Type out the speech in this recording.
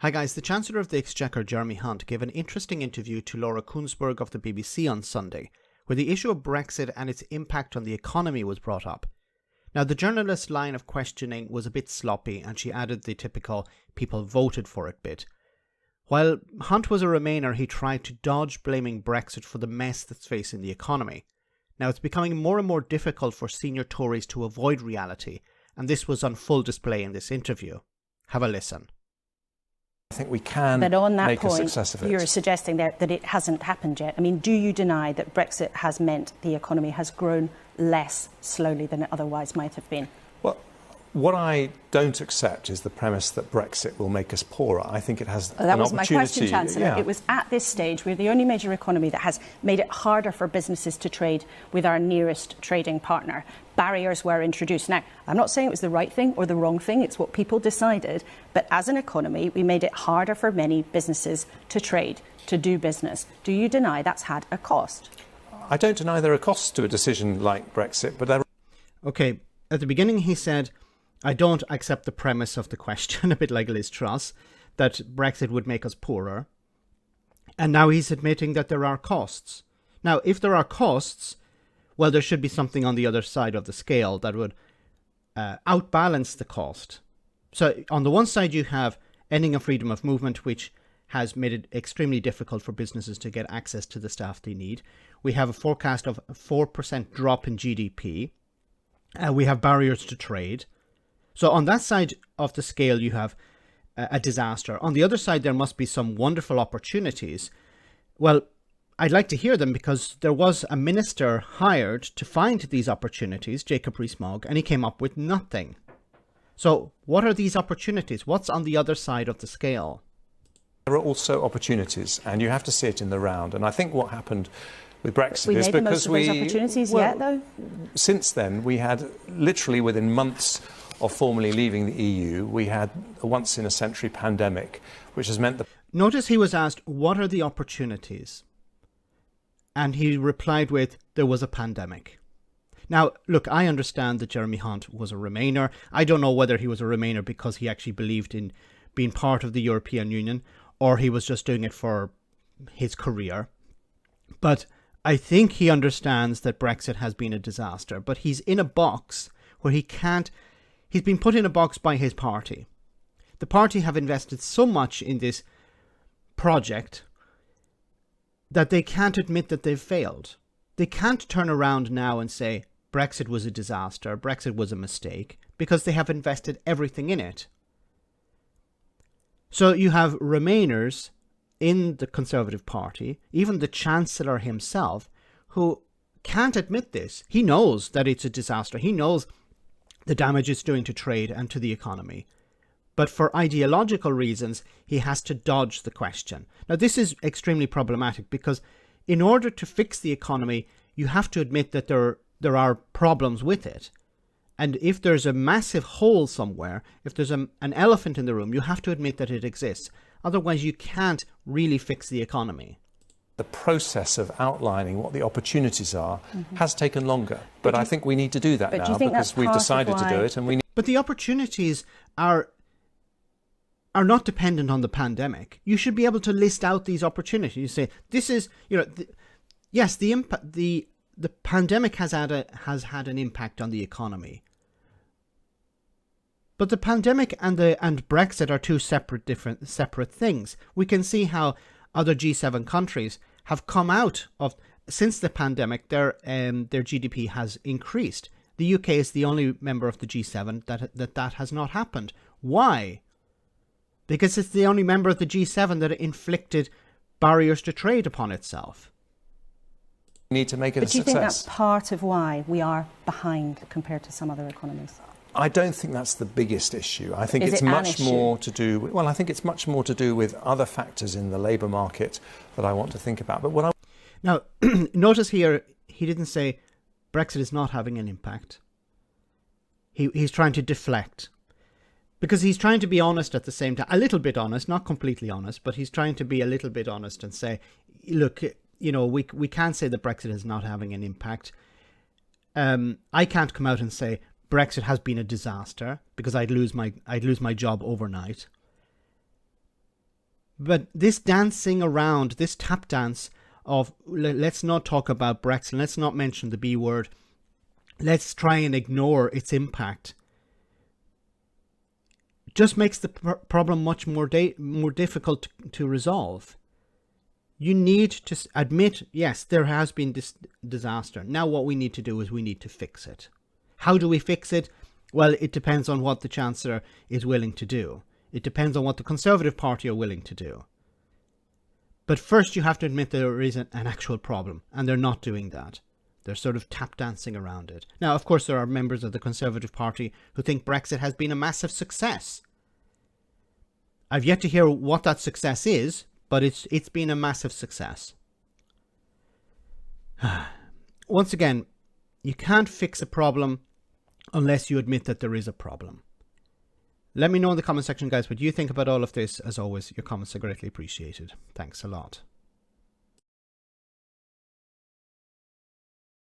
Hi guys, the Chancellor of the Exchequer Jeremy Hunt gave an interesting interview to Laura Kuenssberg of the BBC on Sunday, where the issue of Brexit and its impact on the economy was brought up. Now, the journalist's line of questioning was a bit sloppy, and she added the typical "people voted for it" bit. While Hunt was a Remainer, he tried to dodge blaming Brexit for the mess that's facing the economy. Now, it's becoming more and more difficult for senior Tories to avoid reality, and this was on full display in this interview. Have a listen. I think we can but on that make point, a success of it. You're suggesting that it hasn't happened yet. I mean, do you deny that Brexit has meant the economy has grown less slowly than it otherwise might have been? Well, what I don't accept is the premise that Brexit will make us poorer. I think it has that an was opportunity. my question, Chancellor. Yeah. It was at this stage, we're the only major economy that has made it harder for businesses to trade with our nearest trading partner. Barriers were introduced. Now, I'm not saying it was the right thing or the wrong thing. It's what people decided. But as an economy, we made it harder for many businesses to trade, to do business. Do you deny that's had a cost? I don't deny there are costs to a decision like Brexit, but there. Okay, at the beginning he said, I don't accept the premise of the question, a bit like Liz Truss, that Brexit would make us poorer. And now he's admitting that there are costs. Now, if there are costs, well, there should be something on the other side of the scale that would outbalance the cost. So on the one side, you have ending of freedom of movement, which has made it extremely difficult for businesses to get access to the staff they need. We have a forecast of a 4% drop in GDP. We have barriers to trade. So on that side of the scale, you have a disaster. On the other side, there must be some wonderful opportunities. Well, I'd like to hear them because there was a minister hired to find these opportunities, Jacob Rees-Mogg, and he came up with nothing. So what are these opportunities? What's on the other side of the scale? There are also opportunities, and you have to see it in the round. And I think what happened with Brexit we is made the because most of those opportunities yet, though? Since then, we had literally within months of formally leaving the EU, we had a once-in-a-century pandemic, which has meant that... Notice he was asked, what are the opportunities? And he replied with, there was a pandemic. Now, look, I understand that Jeremy Hunt was a Remainer. I don't know whether he was a Remainer because he actually believed in being part of the European Union, or he was just doing it for his career. But I think he understands that Brexit has been a disaster, but he's in a box where he can't... He's been put in a box by his party. The party have invested so much in this project that they can't admit that they've failed. They can't turn around now and say Brexit was a disaster, Brexit was a mistake, because they have invested everything in it. So you have Remainers in the Conservative Party, even the Chancellor himself, who can't admit this. He knows that it's a disaster. He knows the damage it's doing to trade and to the economy. But for ideological reasons, he has to dodge the question. Now, this is extremely problematic because in order to fix the economy, you have to admit that there are problems with it. And if there's a massive hole somewhere, if there's an elephant in the room, you have to admit that it exists. Otherwise, you can't really fix the economy. The process of outlining what the opportunities are has taken longer. But I think we need to do that now because we've decided to do it. And we need. But the opportunities are not dependent on the pandemic. You should be able to list out these opportunities. You say, this is, yes, the pandemic has had an impact on the economy. But the pandemic and Brexit are two separate things. We can see how other G7 countries have come out of, since the pandemic, their GDP has increased. The UK is the only member of the G7 that has not happened. Why? Because it's the only member of the G7 that inflicted barriers to trade upon itself. We need to make it a success. But do you think that's part of why we are behind compared to some other economies? I don't think that's the biggest issue. I think it's much more to do with, I think it's much more to do with other factors in the labour market that I want to think about. But now, notice here, he didn't say Brexit is not having an impact. He's trying to deflect. Because he's trying to be honest at the same time, a little bit honest, not completely honest, but he's trying to be a little bit honest and say, look, we can't say that Brexit is not having an impact. I can't come out and say Brexit has been a disaster because I'd lose my job overnight. But this dancing around, this tap dance of let's not talk about Brexit, let's not mention the B word, let's try and ignore its impact, just makes the problem much more difficult to resolve. You need to admit, yes, there has been this disaster. Now what we need to do is we need to fix it. How do we fix it? Well, it depends on what the Chancellor is willing to do. It depends on what the Conservative Party are willing to do. But first you have to admit there is an actual problem, and they're not doing that. They're sort of tap dancing around it. Now, of course, there are members of the Conservative Party who think Brexit has been a massive success. I've yet to hear what that success is, but it's been a massive success. Once again, you can't fix a problem unless you admit that there is a problem. Let me know in the comment section, guys, what you think about all of this. As always, your comments are greatly appreciated. Thanks a lot.